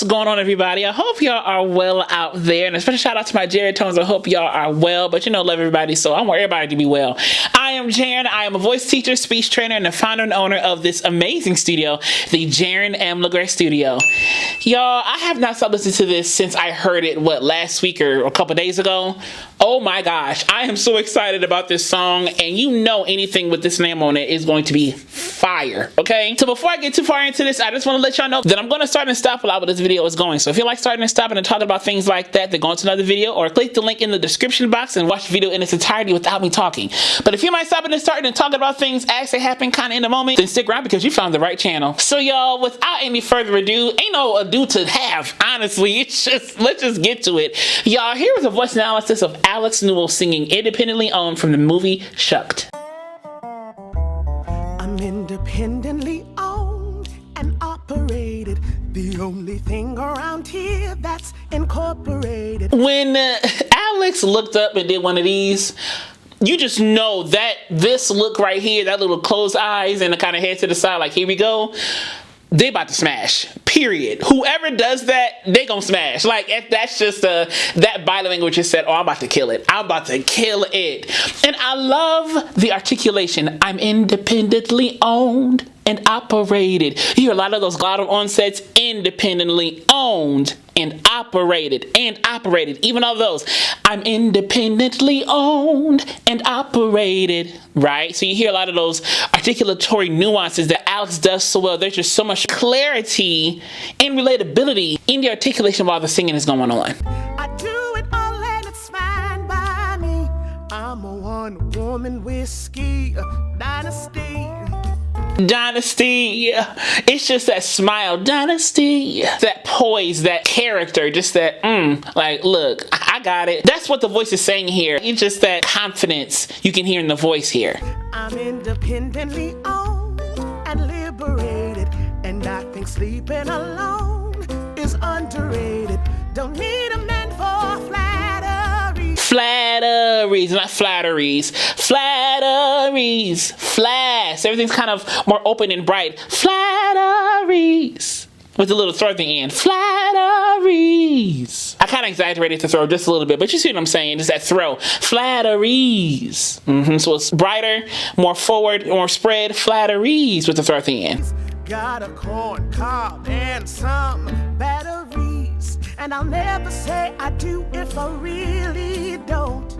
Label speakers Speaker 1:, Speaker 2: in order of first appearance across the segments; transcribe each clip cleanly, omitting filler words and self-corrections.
Speaker 1: What's going on, everybody? I hope y'all are well out there, and a special shout out to my Jared Tones. I hope y'all are well, but you know, love everybody, so I want everybody to be well. I am Jaren. I am a voice teacher, speech trainer, and the founder and owner of this amazing studio, the Jaren M. LeGray Studio. Y'all, I have not stopped listening to this since I heard it, last week or a couple days ago. Oh my gosh, I am so excited about this song, and you know anything with this name on it is going to be fire, okay? So before I get too far into this, I just want to let y'all know that I'm going to start and stop a lot where this video is going. So if you like starting and stopping and talking about things like that, then go into another video or click the link in the description box and watch the video in its entirety without me talking. But if you might stop and starting and talking about things as they happen kind of in the moment, then stick around because you found the right channel. So y'all, without any further ado, ain't no ado to have, honestly. It's just, let's just get to it. Y'all, here is a voice analysis of Alex Newell singing Independently Owned from the movie Shucked.
Speaker 2: I'm independently owned and operated. The only thing around here that's incorporated.
Speaker 1: When Alex looked up and did one of these, you just know that this look right here, that little closed eyes and the kind of head to the side, like here we go, they about to smash, period. Whoever does that, they gonna smash. Like, if that's just that body language just said, oh, I'm about to kill it. I'm about to kill it. And I love the articulation. I'm independently owned and operated. You hear a lot of those glottal onsets, independently owned and operated, even all those. I'm independently owned and operated, right? So you hear a lot of those articulatory nuances that Alex does so well. There's just so much clarity and relatability in the articulation while the singing is going on.
Speaker 2: I do it all and it's fine by me. I'm a one-woman whiskey dynasty.
Speaker 1: Dynasty. It's just that smile. Dynasty. That poise, that character, just that, like, look, I got it. That's what the voice is saying here. It's just that confidence you can hear in the voice here.
Speaker 2: I'm independently owned and liberated, and I think sleeping alone is underrated. Don't need a man for flattery.
Speaker 1: Flatteries, not flatteries. Flatteries. Flash. Everything's kind of more open and bright. Flatteries. With a little throw at the end. Flatteries. I kind of exaggerated the throw just a little bit, but you see what I'm saying? Just that throw. Flatteries. So it's brighter, more forward, more spread. Flatteries with the throw at the end.
Speaker 2: Got a corn cob and some batteries, and I'll never say I do if I really don't.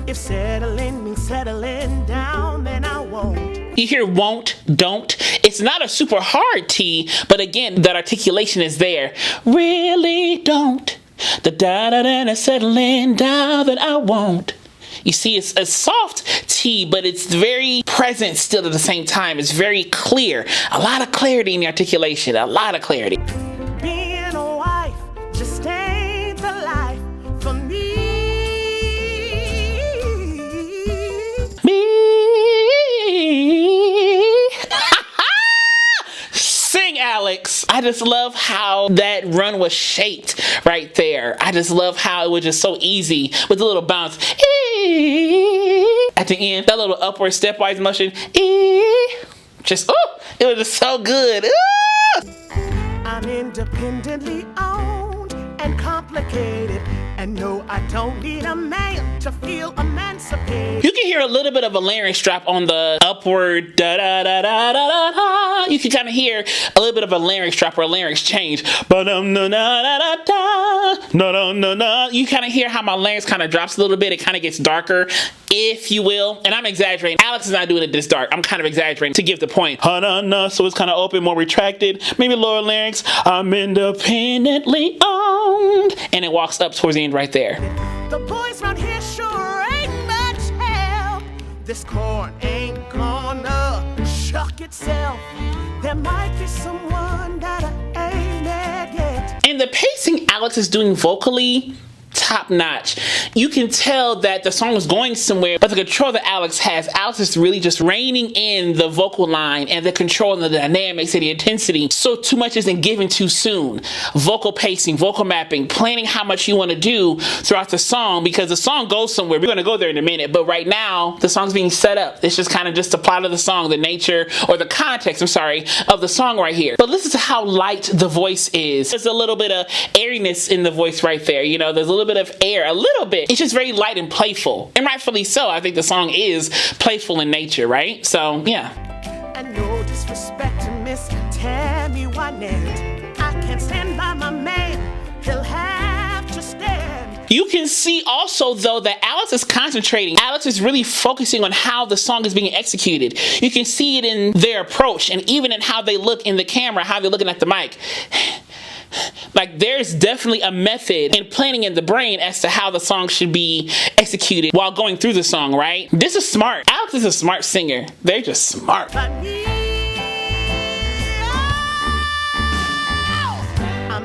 Speaker 2: If settling means settling down, then I won't.
Speaker 1: You hear won't, don't. It's not a super hard T, but again, that articulation is there. Really don't. The da-da-da-da settling down, then I won't. You see, it's a soft T, but it's very present still at the same time. It's very clear. A lot of clarity in the articulation. A lot of clarity.
Speaker 2: Being a wife just ain't the life for me.
Speaker 1: Sing, Alex. I just love how that run was shaped right there. I just love how it was just so easy with a little bounce. At the end, that little upward stepwise motion. Just, oh, it was just so good.
Speaker 2: I'm independently owned and complicated, and no, I don't need a man to feel emancipated.
Speaker 1: You can hear a little bit of a larynx drop on the upward da da da da da da da. You can kind of hear a little bit of a larynx drop or a larynx change. Ba dum da da da da da. No no no no. You kind of hear how my larynx kind of drops a little bit. It kind of gets darker, if you will. And I'm exaggerating. Alex is not doing it this dark. I'm kind of exaggerating to give the point. So it's kind of open, more retracted. Maybe lower larynx. I'm independently owned. And it walks up towards the end right there.
Speaker 2: The boys round here sure ain't much help. This corn ain't gonna shuck itself. There might be someone that I ain't met yet.
Speaker 1: And the pacing Alex is doing vocally top notch. You can tell that the song is going somewhere, but the control that Alex has, Alex is really just reining in the vocal line and the control and the dynamics and the intensity, so too much isn't given too soon. Vocal pacing, vocal mapping, planning how much you want to do throughout the song, because the song goes somewhere. We're going to go there in a minute, but right now the song's being set up. It's just kind of just the plot of the song, the nature or the context, I'm sorry, of the song right here. But listen to how light the voice is. There's a little bit of airiness in the voice right there. You know, there's a little bit of air, a little bit. It's just very light and playful, and rightfully so. I think the song is playful in nature, right? So yeah.
Speaker 2: And no disrespect to Miss Tammy Wynette. I can't stand by my man. He'll have to stand.
Speaker 1: You can see also though that Alex is concentrating. Alex is really focusing on how the song is being executed. You can see it in their approach and even in how they look in the camera, how they're looking at the mic. Like, there's definitely a method in planning in the brain as to how the song should be executed while going through the song, right? This is smart. Alex is a smart singer. They're just smart.
Speaker 2: I'm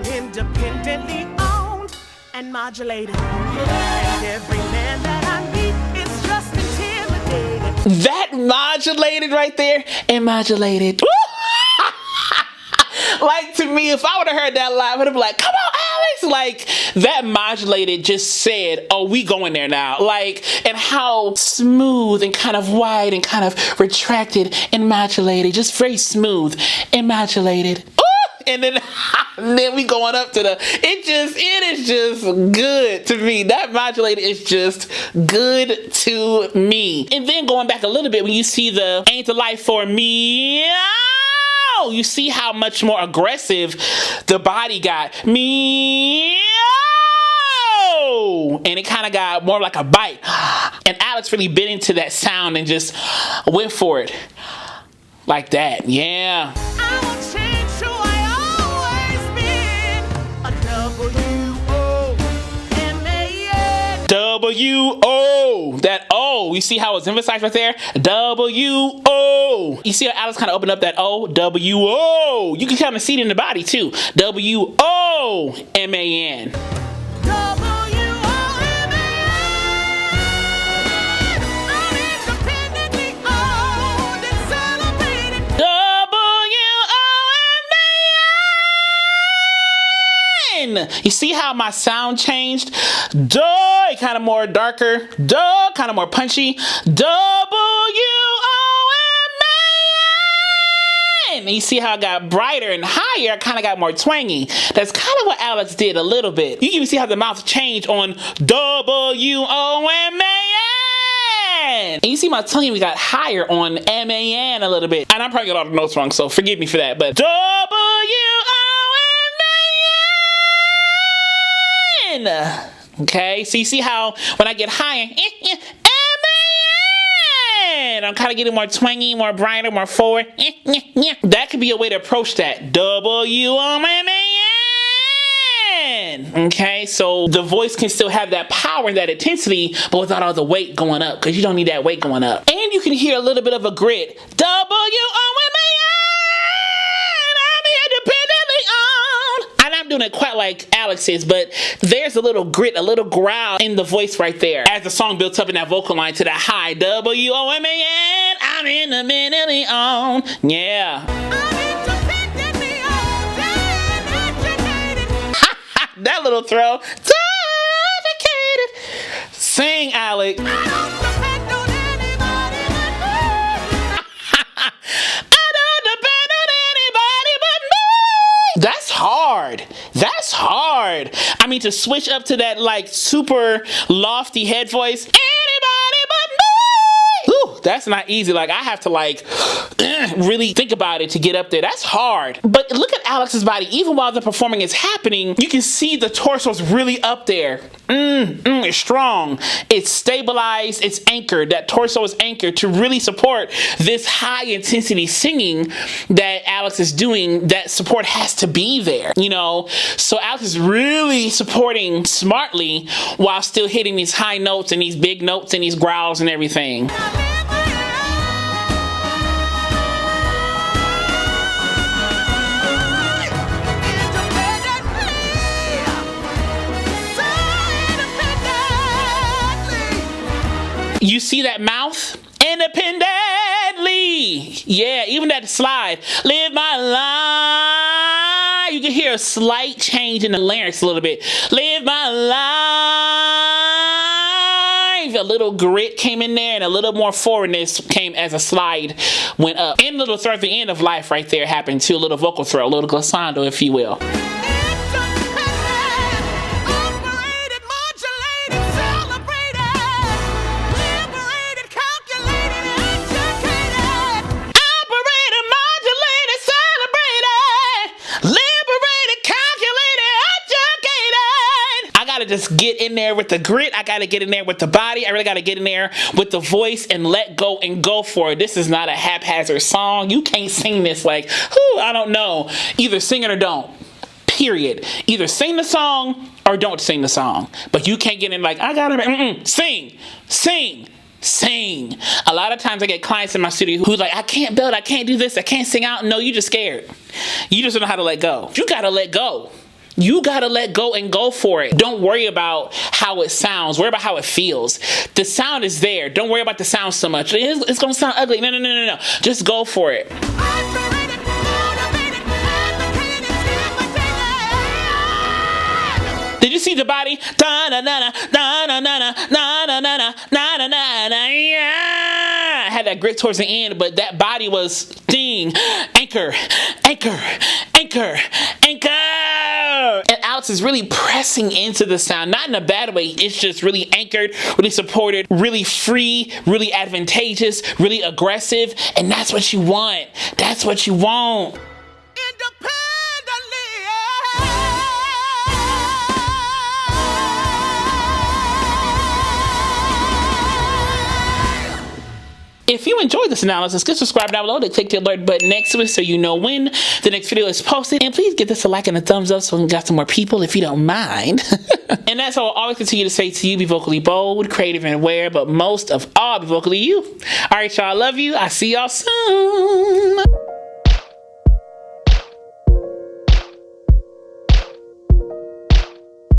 Speaker 2: independently owned and modulated. And every man that I meet is just intimidated.
Speaker 1: That modulated right there, and modulated. Like, to me, if I would have heard that live, I would have been like, come on, Alex. Like, that modulated just said, oh, we going there now. Like, and how smooth and kind of wide and kind of retracted and modulated. Just very smooth and modulated. And then we going up to the, it is just good to me. That modulated is just good to me. And then going back a little bit, when you see the ain't the life for me, you see how much more aggressive the body got. Me, and it kind of got more like a bite. And Alex really bit into that sound and just went for it like that. Yeah.
Speaker 2: I won't change who I always been. A
Speaker 1: W-O. That O. You see how it's emphasized right there? W-O. You see how Alex kind of opened up that O? W-O. You can kind of see it in the body too. W-O-M-A-N. You see how my sound changed? Duh, kind of more darker. Duh, kind of more punchy. W-O-M-A-N. You see how I got brighter and higher? I kind of got more twangy. That's kind of what Alex did a little bit. You can see how the mouth changed on W-O-M-A-N. And you see my tongue we got higher on M-A-N a little bit. And I'm probably getting all the notes wrong, so forgive me for that. But W-O-M-A-N. Okay, so you see how when I get higher, M-A-N, I'm kind of getting more twangy, more brighter, more forward. That could be a way to approach that. W-O-M-A-N. Okay, so the voice can still have that power and that intensity, but without all the weight going up, because you don't need that weight going up. And you can hear a little bit of a grit. W-O-M-A-N. I'm independently owned. And I'm doing it quite like Alex is, but there's a little grit, a little growl in the voice right there as the song builds up in that vocal line to that high. W-O-M-A-N. I'm independently owned. Yeah. That little throw. Dedicated. Sing, Alec. I don't depend on anybody but me. That's hard. That's hard. I mean, to switch up to that like super lofty head voice. Anybody but me. Ooh, that's not easy. Like, I have to like really think about it to get up there. That's hard. But look at Alex's body. Even while the performing is happening, you can see the torso's really up there. It's strong. It's stabilized. It's anchored. That torso is anchored to really support this high intensity singing that Alex is doing. That support has to be there, you know? So Alex is really supporting smartly while still hitting these high notes and these big notes and these growls and everything. You see that mouth? Independently. Yeah, even that slide. Live my life. You can hear a slight change in the larynx a little bit. Live my life. A little grit came in there and a little more forwardness came as a slide went up. And a little throw at the end of life right there happened too. A little vocal throw, a little glissando, if you will. Just get in there with the grit. I gotta get in there with the body. I really gotta get in there with the voice and let go and go for it. This is not a haphazard song. You can't sing this like, whoo, I don't know. Either sing it or don't. Period. Either sing the song or don't sing the song. But you can't get in like, I gotta sing. A lot of times I get clients in my studio who's like, I can't build, I can't do this, I can't sing out. No, you're just scared. You just don't know how to let go. You gotta let go. You gotta let go and go for it. Don't worry about how it sounds. Worry about how it feels. The sound is there. Don't worry about the sound so much. It's gonna sound ugly. No. Just go for it. Did you see the body? Yeah. I had that grit towards the end, but that body was anchor. And Alex is really pressing into the sound, not in a bad way. It's just really anchored, really supported, really free, really advantageous, really aggressive. And that's what you want. That's what you want. If you enjoyed this analysis, click subscribe down below. Click the alert button next to it so you know when the next video is posted. And please give this a like and a thumbs up so we can get some more people if you don't mind. And that's all I'll always continue to say to you. Be vocally bold, creative, and aware, but most of all, be vocally you. All right, y'all. I love you. I'll see y'all soon.